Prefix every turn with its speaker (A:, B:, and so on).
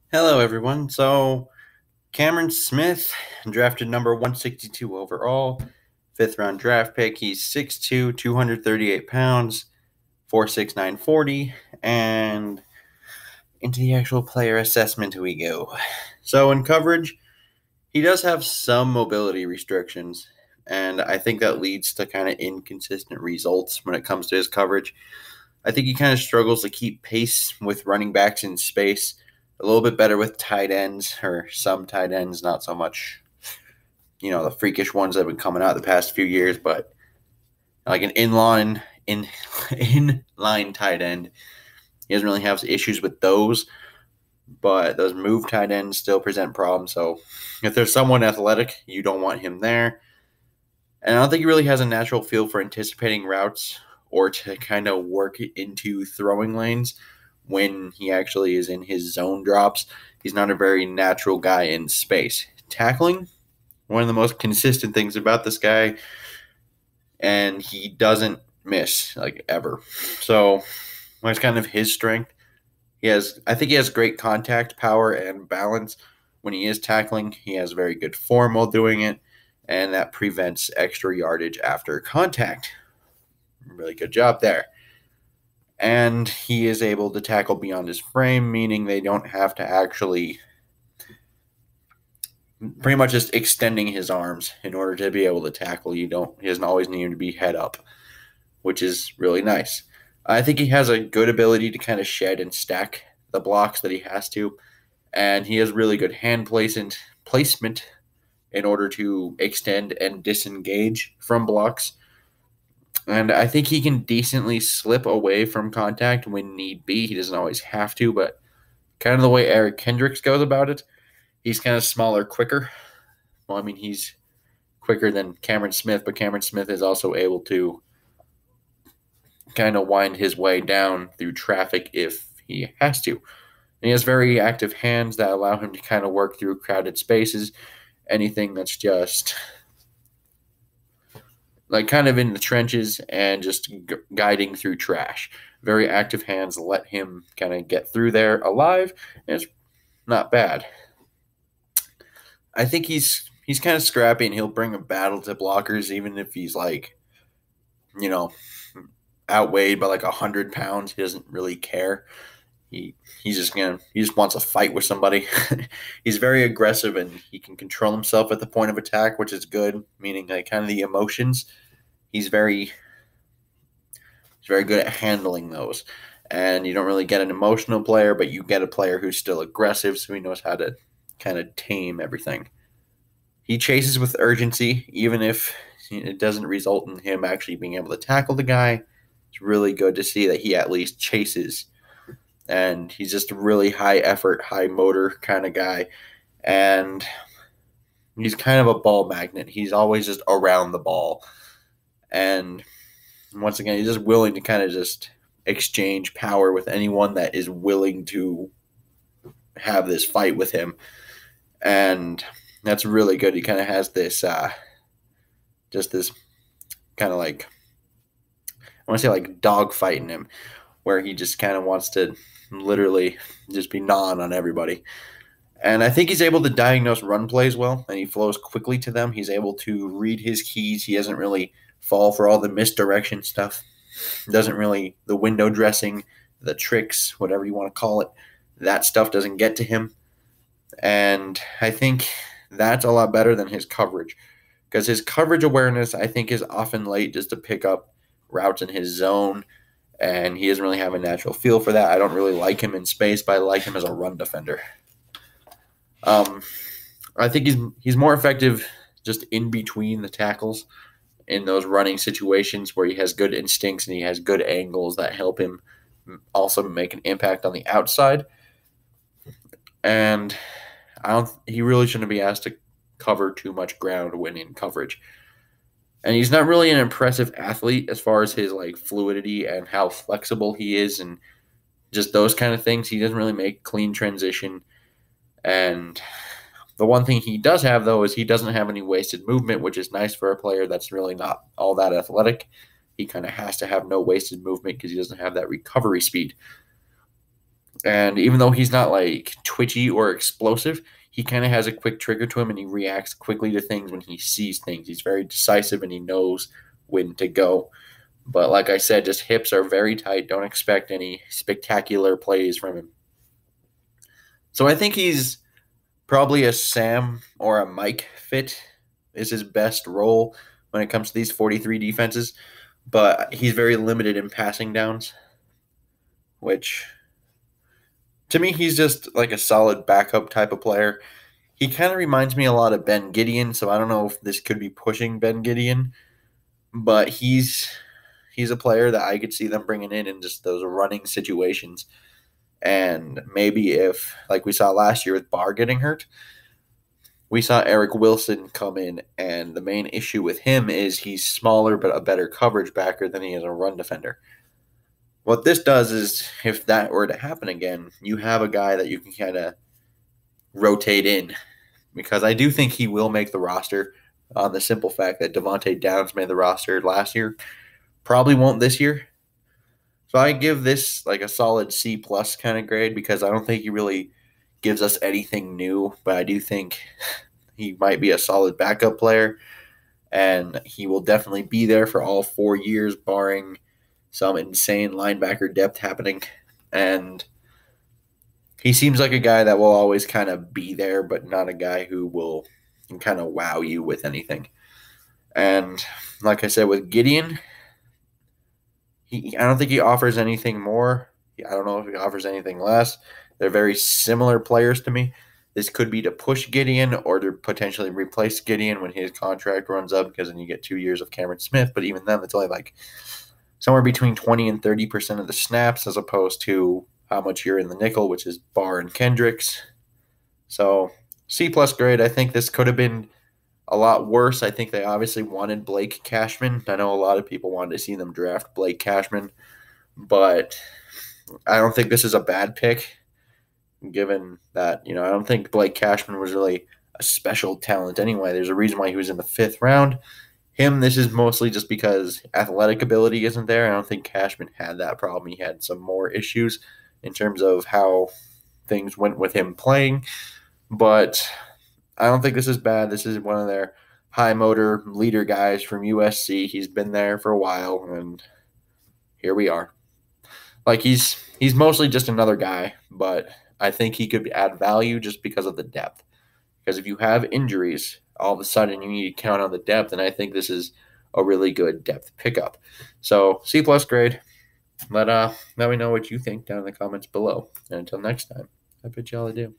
A: Hello, everyone. So, Cameron Smith, drafted number 162 overall, fifth round draft pick. He's 6'2, 238 pounds, 4'6", 40. And into the actual player assessment we go. So, in coverage, he does have some mobility restrictions, and I think that leads to kind of inconsistent results when it comes to his coverage. I think he kind of struggles to keep pace with running backs in space. A little bit better with tight ends, or some tight ends, not so much, the freakish ones that have been coming out the past few years, but like an inline tight end. He doesn't really have issues with those, but those move tight ends still present problems. So if there's someone athletic, you don't want him there. And I don't think he really has a natural feel for anticipating routes or to kind of work into throwing lanes when he actually is in his zone drops. He's not a very natural guy in space. Tackling, one of the most consistent things about this guy, and he doesn't miss like ever. So that's kind of his strength. I think he has great contact power and balance when he is tackling. He has very good form while doing it, and that prevents extra yardage after contact. Really good job there. And he is able to tackle beyond his frame, meaning they don't have to actually pretty much just extending his arms in order to be able to tackle. He doesn't always need him to be head up, which is really nice. I think he has a good ability to kind of shed and stack the blocks that he has to, and he has really good hand placement in order to extend and disengage from blocks. And I think he can decently slip away from contact when need be. He doesn't always have to, but kind of the way Eric Kendricks goes about it, he's kind of smaller, quicker. Well, I mean, he's quicker than Cameron Smith, but Cameron Smith is also able to kind of wind his way down through traffic if he has to. And he has very active hands that allow him to kind of work through crowded spaces, anything that's just like kind of in the trenches and just guiding through trash. Very active hands let him kind of get through there alive, and it's not bad. I think he's kind of scrappy and he'll bring a battle to blockers even if he's like, you know, outweighed by like 100 pounds. He doesn't really care. He just wants a fight with somebody. He's very aggressive and he can control himself at the point of attack, which is good, meaning like kind of the emotions. He's very good at handling those. And you don't really get an emotional player, but you get a player who's still aggressive, so he knows how to kind of tame everything. He chases with urgency, even if it doesn't result in him actually being able to tackle the guy. It's really good to see that he at least chases. And he's just a really high effort, high motor kind of guy. And he's kind of a ball magnet. He's always just around the ball. And once again, he's just willing to kind of just exchange power with anyone that is willing to have this fight with him. And that's really good. He kind of has this, just this kind of like, I want to say like dog fight in him, where he just kind of wants to literally just be gnawing on everybody. And I think he's able to diagnose run plays well, and he flows quickly to them. He's able to read his keys. He doesn't really fall for all the misdirection stuff. Doesn't really, the window dressing, the tricks, whatever you want to call it, that stuff doesn't get to him. And I think that's a lot better than his coverage, because his coverage awareness, I think, is often late just to pick up routes in his zone, and he doesn't really have a natural feel for that. I don't really like him in space, but I like him as a run defender. I think he's more effective just in between the tackles in those running situations where he has good instincts and he has good angles that help him also make an impact on the outside. And he really shouldn't be asked to cover too much ground when in coverage. And he's not really an impressive athlete as far as his like fluidity and how flexible he is and just those kind of things. He doesn't really make clean transition. And the one thing he does have, though, is he doesn't have any wasted movement, which is nice for a player that's really not all that athletic. He kind of has to have no wasted movement because he doesn't have that recovery speed. And even though he's not like twitchy or explosive, he kind of has a quick trigger to him and he reacts quickly to things when he sees things. He's very decisive and he knows when to go. But like I said, just hips are very tight. Don't expect any spectacular plays from him. So I think he's probably a Sam or a Mike fit is his best role when it comes to these 43 defenses. But he's very limited in passing downs, which to me, he's just like a solid backup type of player. He kind of reminds me a lot of Ben Gideon, so I don't know if this could be pushing Ben Gideon, but he's a player that I could see them bringing in just those running situations. And maybe if, like we saw last year with Barr getting hurt, we saw Eric Wilson come in, and the main issue with him is he's smaller but a better coverage backer than he is a run defender. What this does is, if that were to happen again, you have a guy that you can kind of rotate in because I do think he will make the roster on the simple fact that Devontae Downs made the roster last year. Probably won't this year. So I give this like a solid C plus kind of grade because I don't think he really gives us anything new, but I do think he might be a solid backup player and he will definitely be there for all 4 years, barring some insane linebacker depth happening. And he seems like a guy that will always kind of be there, but not a guy who will kind of wow you with anything. And like I said, with Gideon, I don't think he offers anything more. I don't know if he offers anything less. They're very similar players to me. This could be to push Gideon or to potentially replace Gideon when his contract runs up because then you get 2 years of Cameron Smith. But even then, it's only like somewhere between 20 and 30% of the snaps as opposed to how much you're in the nickel, which is Barr and Kendricks. So C plus grade. I think this could have been a lot worse. I think they obviously wanted Blake Cashman. I know a lot of people wanted to see them draft Blake Cashman, but I don't think this is a bad pick, given that, I don't think Blake Cashman was really a special talent anyway. There's a reason why he was in the 5th round. This is mostly just because athletic ability isn't there. I don't think Cashman had that problem. He had some more issues in terms of how things went with him playing, but I don't think this is bad. This is one of their high motor leader guys from USC. He's been there for a while, and here we are. Like he's mostly just another guy, but I think he could add value just because of the depth. Because if you have injuries, all of a sudden you need to count on the depth, and I think this is a really good depth pickup. So C plus grade. Let me know what you think down in the comments below. And until next time, I bid y'all adieu.